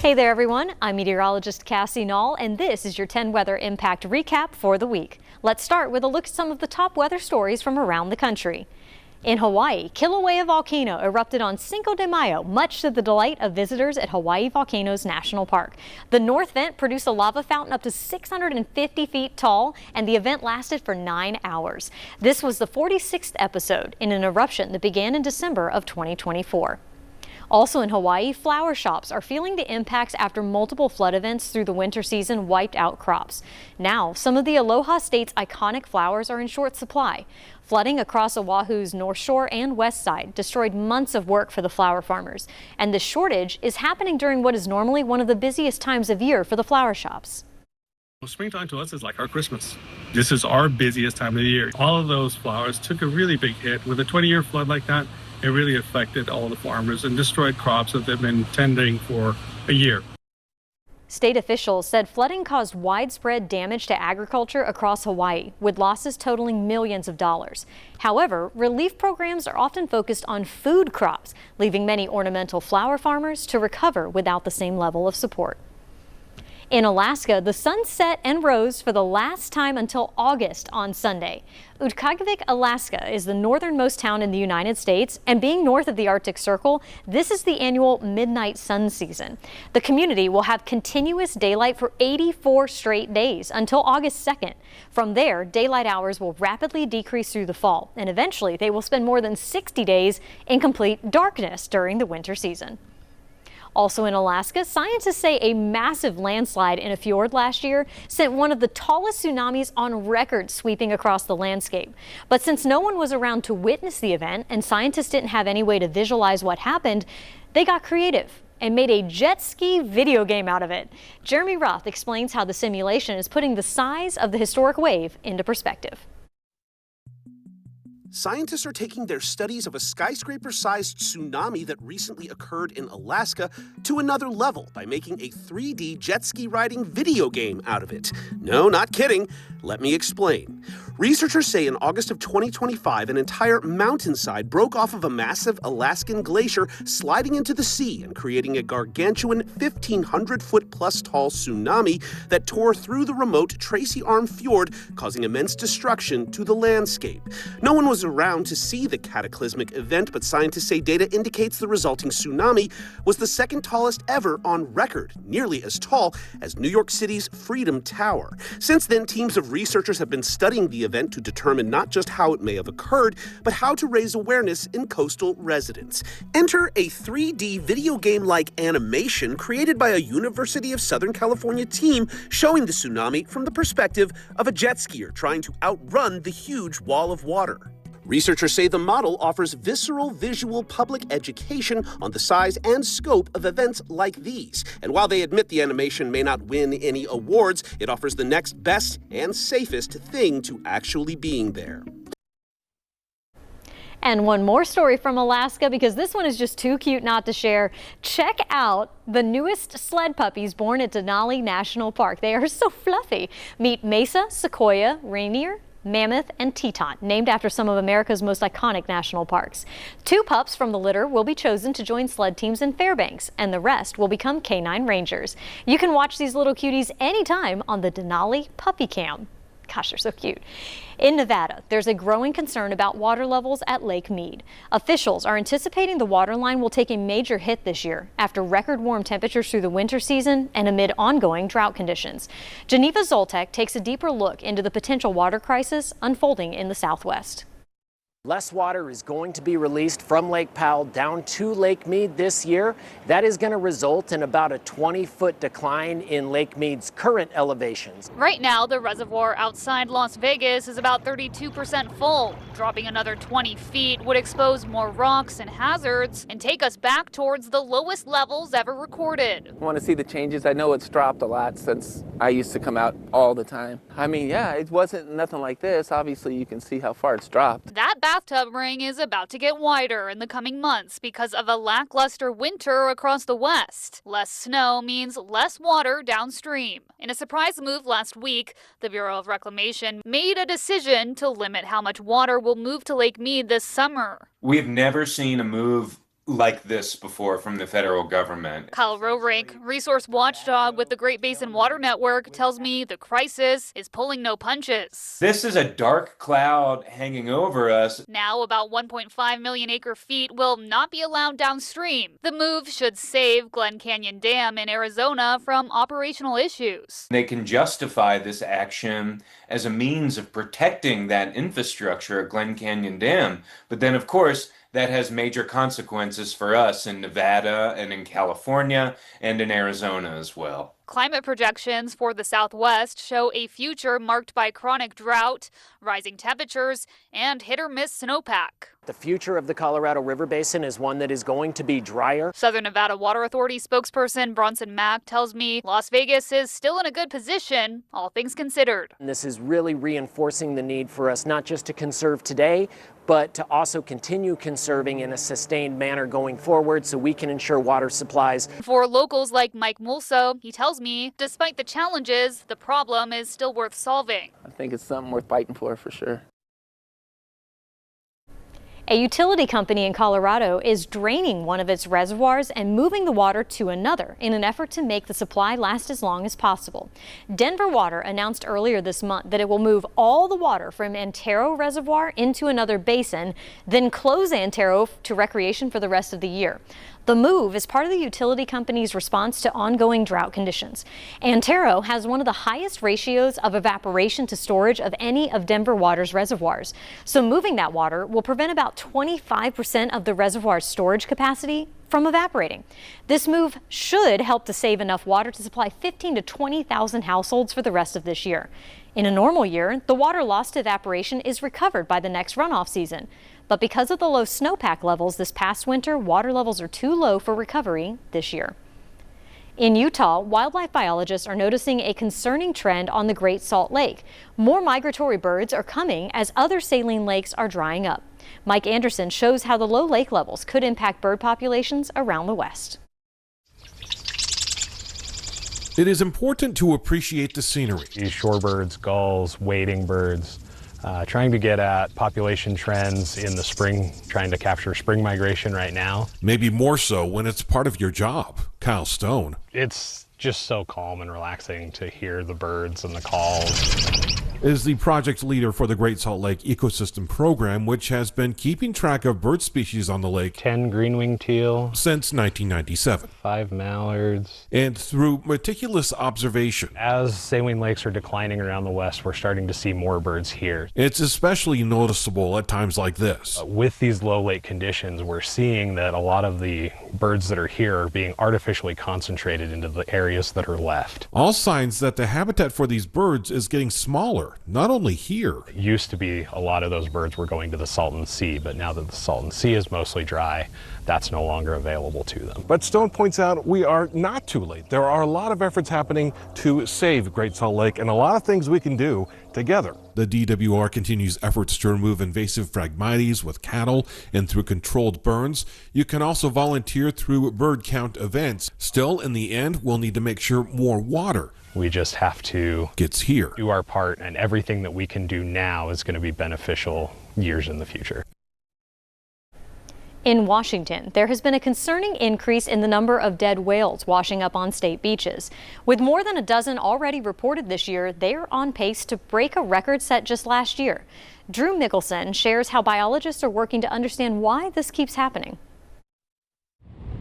Hey there everyone, I'm meteorologist Cassie Nall, and this is your 10 weather impact recap for the week. Let's start with a look at some of the top weather stories from around the country. In Hawaii, Kilauea volcano erupted on Cinco de Mayo, much to the delight of visitors at Hawaii Volcanoes National Park. The north vent produced a lava fountain up to 650 feet tall, and the event lasted for 9 hours. This was the 46th episode in an eruption that began in December of 2024. Also in Hawaii, flower shops are feeling the impacts after multiple flood events through the winter season wiped out crops. Now, some of the Aloha State's iconic flowers are in short supply. Flooding across Oahu's North Shore and West Side destroyed months of work for the flower farmers. And the shortage is happening during what is normally one of the busiest times of year for the flower shops. Well, springtime to us is like our Christmas. This is our busiest time of the year. All of those flowers took a really big hit. With a 20-year flood like that, it really affected all the farmers and destroyed crops that they've been tending for a year. State officials said flooding caused widespread damage to agriculture across Hawaii, with losses totaling millions of dollars. However, relief programs are often focused on food crops, leaving many ornamental flower farmers to recover without the same level of support. In Alaska, the sun set and rose for the last time until August on Sunday. Utqiagvik, Alaska is the northernmost town in the United States, and being north of the Arctic Circle, this is the annual midnight sun season. The community will have continuous daylight for 84 straight days until August 2nd. From there, daylight hours will rapidly decrease through the fall, and eventually they will spend more than 60 days in complete darkness during the winter season. Also in Alaska, scientists say a massive landslide in a fjord last year sent one of the tallest tsunamis on record sweeping across the landscape. But since no one was around to witness the event and scientists didn't have any way to visualize what happened, they got creative and made a jet ski video game out of it. Jeremy Roth explains how the simulation is putting the size of the historic wave into perspective. Scientists are taking their studies of a skyscraper-sized tsunami that recently occurred in Alaska to another level by making a 3D jet ski riding video game out of it. No, not kidding. Let me explain. Researchers say in August of 2025, an entire mountainside broke off of a massive Alaskan glacier, sliding into the sea and creating a gargantuan 1,500-foot-plus tall tsunami that tore through the remote Tracy Arm Fjord, causing immense destruction to the landscape. No one was around to see the cataclysmic event, but scientists say data indicates the resulting tsunami was the second tallest ever on record, nearly as tall as New York City's Freedom Tower. Since then, teams of researchers have been studying the event to determine not just how it may have occurred, but how to raise awareness in coastal residents. Enter a 3D video game-like animation created by a University of Southern California team showing the tsunami from the perspective of a jet skier trying to outrun the huge wall of water. Researchers say the model offers visceral visual public education on the size and scope of events like these. And while they admit the animation may not win any awards, it offers the next best and safest thing to actually being there. And one more story from Alaska, because this one is just too cute not to share. Check out the newest sled puppies born at Denali National Park. They are so fluffy. Meet Mesa, Sequoia, Rainier, Mammoth, and Teton, named after some of America's most iconic national parks. 2 pups from the litter will be chosen to join sled teams in Fairbanks, and the rest will become canine rangers. You can watch these little cuties anytime on the Denali Puppy Cam. Gosh, they're so cute. In Nevada, there's a growing concern about water levels at Lake Mead. Officials are anticipating the water line will take a major hit this year after record warm temperatures through the winter season and amid ongoing drought conditions. Geneva Zoltek takes a deeper look into the potential water crisis unfolding in the Southwest. Less water is going to be released from Lake Powell down to Lake Mead this year. That is going to result in about a 20-foot decline in Lake Mead's current elevations. Right now, the reservoir outside Las Vegas is about 32% full. Dropping another 20 feet would expose more rocks and hazards and take us back towards the lowest levels ever recorded. I want to see the changes. I know it's dropped a lot since I used to come out all the time. I mean, yeah, it wasn't nothing like this. Obviously, you can see how far it's dropped. That bathtub ring is about to get wider in the coming months because of a lackluster winter across the west. Less snow means less water downstream. In a surprise move last week, the Bureau of Reclamation made a decision to limit how much water will move to Lake Mead this summer. We've never seen a move like this before from the federal government. Kyle Roerink, resource watchdog with the Great Basin Water Network, tells me the crisis is pulling no punches. This is a dark cloud hanging over us. Now about 1.5 million acre-feet will not be allowed downstream. The move should save Glen Canyon Dam in Arizona from operational issues. They can justify this action as a means of protecting that infrastructure at Glen Canyon Dam. But then, of course, that has major consequences for us in Nevada and in California and in Arizona as well. Climate projections for the Southwest show a future marked by chronic drought, rising temperatures, and hit-or-miss snowpack. The future of the Colorado River Basin is one that is going to be drier. Southern Nevada Water Authority spokesperson Bronson Mack tells me Las Vegas is still in a good position, all things considered. And this is really reinforcing the need for us not just to conserve today, but to also continue conserving in a sustained manner going forward so we can ensure water supplies. For locals like Mike Mulso, he tells me, despite the challenges, the problem is still worth solving. I think it's something worth fighting for sure. A utility company in Colorado is draining one of its reservoirs and moving the water to another in an effort to make the supply last as long as possible. Denver Water announced earlier this month that it will move all the water from Antero Reservoir into another basin, then close Antero to recreation for the rest of the year. The move is part of the utility company's response to ongoing drought conditions. Antero has one of the highest ratios of evaporation to storage of any of Denver Water's reservoirs. So moving that water will prevent about 25% of the reservoir's storage capacity from evaporating. This move should help to save enough water to supply 15,000 to 20,000 households for the rest of this year. In a normal year, the water lost to evaporation is recovered by the next runoff season. But because of the low snowpack levels this past winter, water levels are too low for recovery this year. In Utah, wildlife biologists are noticing a concerning trend on the Great Salt Lake. More migratory birds are coming as other saline lakes are drying up. Mike Anderson shows how the low lake levels could impact bird populations around the West. It is important to appreciate the scenery. These shorebirds, gulls, wading birds, trying to get at population trends in the spring, trying to capture spring migration right now. Maybe more so when it's part of your job. Kyle Stone. It's just so calm and relaxing to hear the birds and the calls. Is the project leader for the Great Salt Lake Ecosystem Program, which has been keeping track of bird species on the lake 10 green-winged teal since 1997. 5 mallards. And through meticulous observation, as saline lakes are declining around the West, we're starting to see more birds here. It's especially noticeable at times like this. With these low lake conditions, we're seeing that a lot of the birds that are here are being artificially concentrated into the areas that are left. All signs that the habitat for these birds is getting smaller, not only here. It used to be a lot of those birds were going to the Salton Sea, but now that the Salton Sea is mostly dry, that's no longer available to them. But Stone points out we are not too late. There are a lot of efforts happening to save Great Salt Lake and a lot of things we can do together. The DWR continues efforts to remove invasive Phragmites with cattle and through controlled burns. You can also volunteer through bird count events. Still, in the end, we'll need to make sure more water we just have to gets here. Do our part, and everything that we can do now is going to be beneficial years in the future. In Washington, there has been a concerning increase in the number of dead whales washing up on state beaches. With more than a dozen already reported this year, they are on pace to break a record set just last year. Drew Mickelson shares how biologists are working to understand why this keeps happening.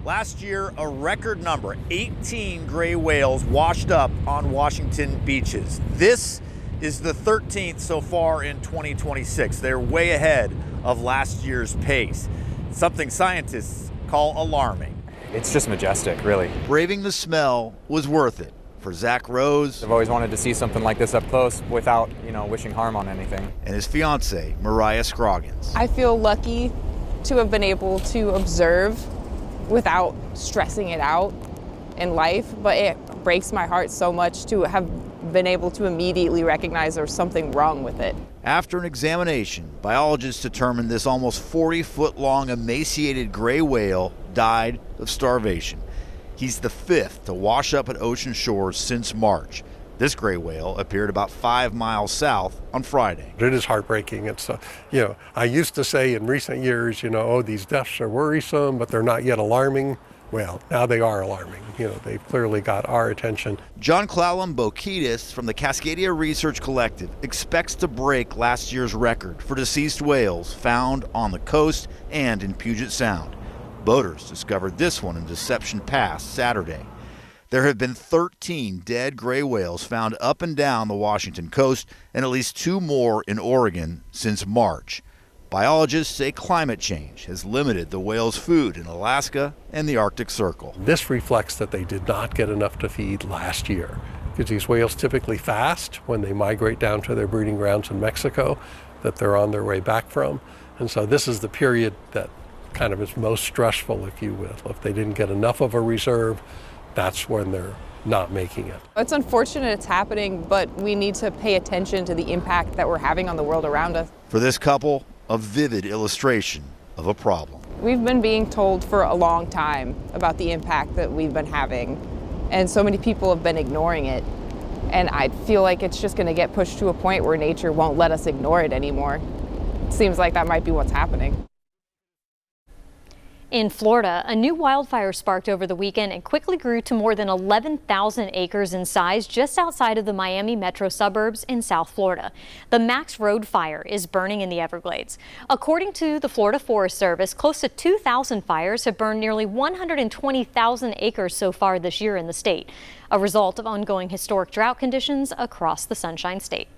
Last year, a record number, 18 gray whales washed up on Washington beaches. This is the 13th so far in 2026. They're way ahead of last year's pace. Something scientists call alarming. It's just majestic, really. Braving the smell was worth it for Zach Rose. I've always wanted to see something like this up close without, wishing harm on anything. And his fiance, Mariah Scroggins. I feel lucky to have been able to observe without stressing it out in life, but it breaks my heart so much to have been able to immediately recognize there's something wrong with it. After an examination, biologists determined this almost 40-foot-long emaciated gray whale died of starvation. He's the fifth to wash up at ocean shores since March. This gray whale appeared about 5 miles south on Friday. It is heartbreaking. It's, I used to say in recent years, oh, these deaths are worrisome, but they're not yet alarming. Well, now they are alarming. They've clearly got our attention. John Clallam-Bokidis from the Cascadia Research Collective expects to break last year's record for deceased whales found on the coast and in Puget Sound. Boaters discovered this one in Deception Pass Saturday. There have been 13 dead gray whales found up and down the Washington coast and at least 2 more in Oregon since March. Biologists say climate change has limited the whales' food in Alaska and the Arctic Circle. This reflects that they did not get enough to feed last year, because these whales typically fast when they migrate down to their breeding grounds in Mexico that they're on their way back from. And so this is the period that kind of is most stressful, if you will. If they didn't get enough of a reserve, that's when they're not making it. It's unfortunate it's happening, but we need to pay attention to the impact that we're having on the world around us. For this couple, a vivid illustration of a problem. We've been being told for a long time about the impact that we've been having, and so many people have been ignoring it. And I feel like it's just going to get pushed to a point where nature won't let us ignore it anymore. It seems like that might be what's happening. In Florida, a new wildfire sparked over the weekend and quickly grew to more than 11,000 acres in size just outside of the Miami metro suburbs in South Florida. The Max Road fire is burning in the Everglades. According to the Florida Forest Service, close to 2,000 fires have burned nearly 120,000 acres so far this year in the state, a result of ongoing historic drought conditions across the Sunshine State.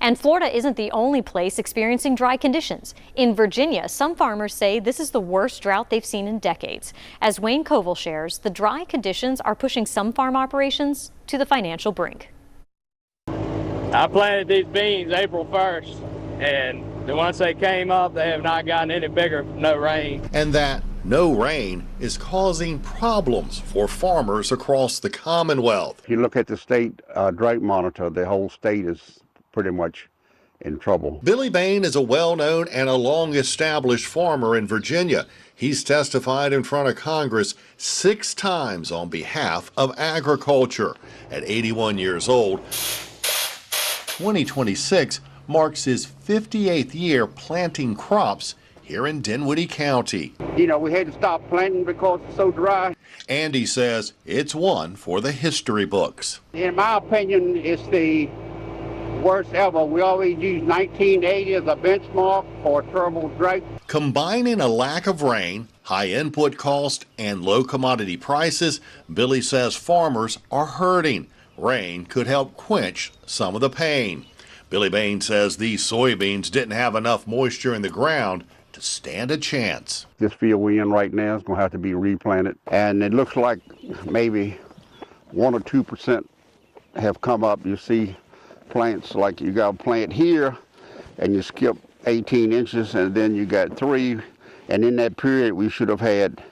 And Florida isn't the only place experiencing dry conditions. In Virginia, some farmers say this is the worst drought they've seen in decades. As Wayne Koval shares, the dry conditions are pushing some farm operations to the financial brink. I planted these beans April 1st, and once they came up, they have not gotten any bigger, no rain. And that no rain is causing problems for farmers across the Commonwealth. If you look at the state drought monitor, the whole state is pretty much in trouble. Billy Bain is a well-known and a long-established farmer in Virginia. He's testified in front of Congress 6 times on behalf of agriculture. At 81 years old, 2026 marks his 58th year planting crops here in Dinwiddie County. We had to stop planting because it's so dry. Andy says it's one for the history books. In my opinion, it's the worst ever. We always use 1980 as a benchmark for a terrible drought. Combining a lack of rain, high input cost, and low commodity prices, Billy says farmers are hurting. Rain could help quench some of the pain. Billy Bain says these soybeans didn't have enough moisture in the ground to stand a chance. This field we're in right now is going to have to be replanted, and it looks like maybe 1 or 2% have come up. You see plants like you got to plant here and you skip 18 inches and then you got 3, and in that period we should have had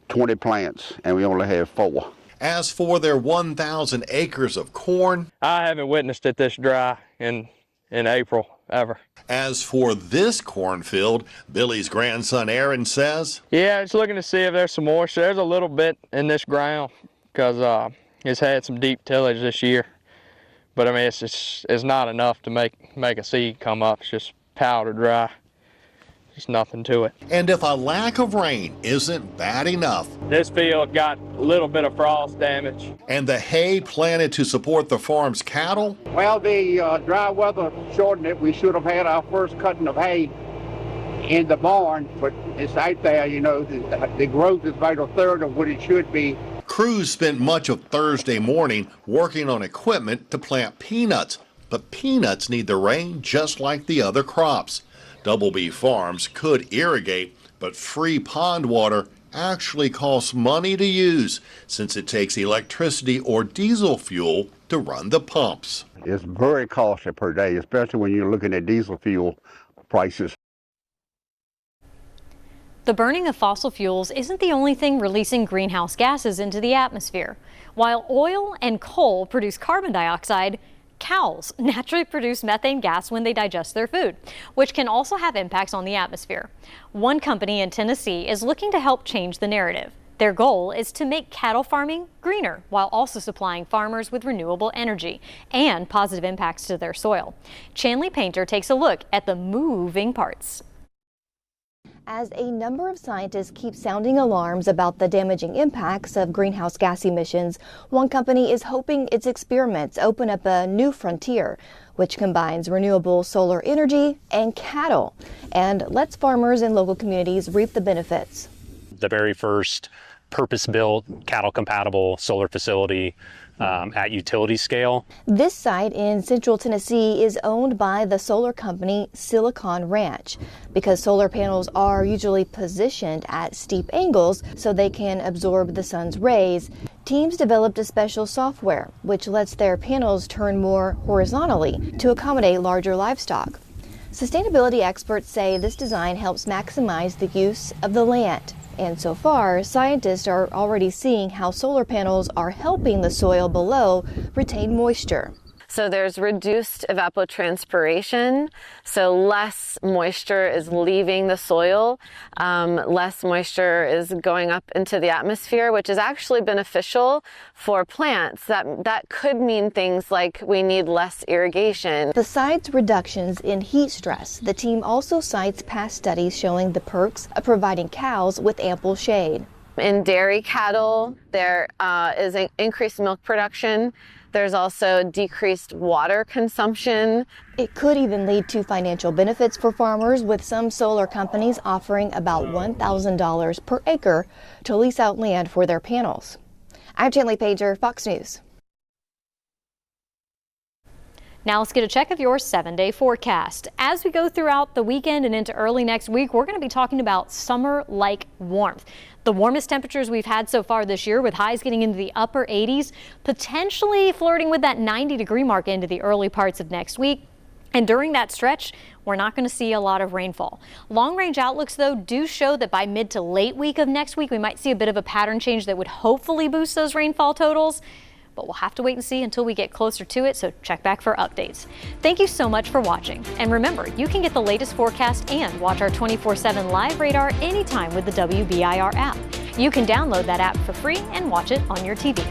20 plants and we only have 4. As for their 1,000 acres of corn, I haven't witnessed it this dry in April ever. As for this cornfield, Billy's grandson Aaron says, yeah, just looking to see if there's some moisture. There's a little bit in this ground because it's had some deep tillage this year. But I mean, it's not enough to make a seed come up. It's just powder dry. There's nothing to it. And if a lack of rain isn't bad enough, this field got a little bit of frost damage. And the hay planted to support the farm's cattle? Well, the dry weather shortened it. We should have had our first cutting of hay in the barn, but it's out there, the growth is about a third of what it should be. Crews spent much of Thursday morning working on equipment to plant peanuts, but peanuts need the rain just like the other crops. Double B Farms could irrigate, but free pond water actually costs money to use since it takes electricity or diesel fuel to run the pumps. It's very costly per day, especially when you're looking at diesel fuel prices. The burning of fossil fuels isn't the only thing releasing greenhouse gases into the atmosphere. While oil and coal produce carbon dioxide, cows naturally produce methane gas when they digest their food, which can also have impacts on the atmosphere. One company in Tennessee is looking to help change the narrative. Their goal is to make cattle farming greener while also supplying farmers with renewable energy and positive impacts to their soil. Chanley Painter takes a look at the moving parts. As a number of scientists keep sounding alarms about the damaging impacts of greenhouse gas emissions, one company is hoping its experiments open up a new frontier, which combines renewable solar energy and cattle, and lets farmers and local communities reap the benefits. The very first purpose-built, cattle-compatible solar facility at utility scale. This site in central Tennessee is owned by the solar company Silicon Ranch. Because solar panels are usually positioned at steep angles so they can absorb the sun's rays, teams developed a special software which lets their panels turn more horizontally to accommodate larger livestock. Sustainability experts say this design helps maximize the use of the land. And so far, scientists are already seeing how solar panels are helping the soil below retain moisture. So there's reduced evapotranspiration, so less moisture is leaving the soil, less moisture is going up into the atmosphere, which is actually beneficial for plants. That could mean things like we need less irrigation. Besides reductions in heat stress, the team also cites past studies showing the perks of providing cows with ample shade. In dairy cattle, there is an increased milk production. There's also decreased water consumption. It could even lead to financial benefits for farmers, with some solar companies offering about $1,000 per acre to lease out land for their panels. I'm Chanley Pager, Fox News. Now let's get a check of your 7-day forecast. As we go throughout the weekend and into early next week, we're going to be talking about summer-like warmth. The warmest temperatures we've had so far this year, with highs getting into the upper 80s, potentially flirting with that 90-degree mark into the early parts of next week. And during that stretch, we're not going to see a lot of rainfall. Long-range outlooks, though, do show that by mid to late week of next week, we might see a bit of a pattern change that would hopefully boost those rainfall totals. But we'll have to wait and see until we get closer to it, so check back for updates. Thank you so much for watching. And remember, you can get the latest forecast and watch our 24/7 live radar anytime with the WBIR app. You can download that app for free and watch it on your TV.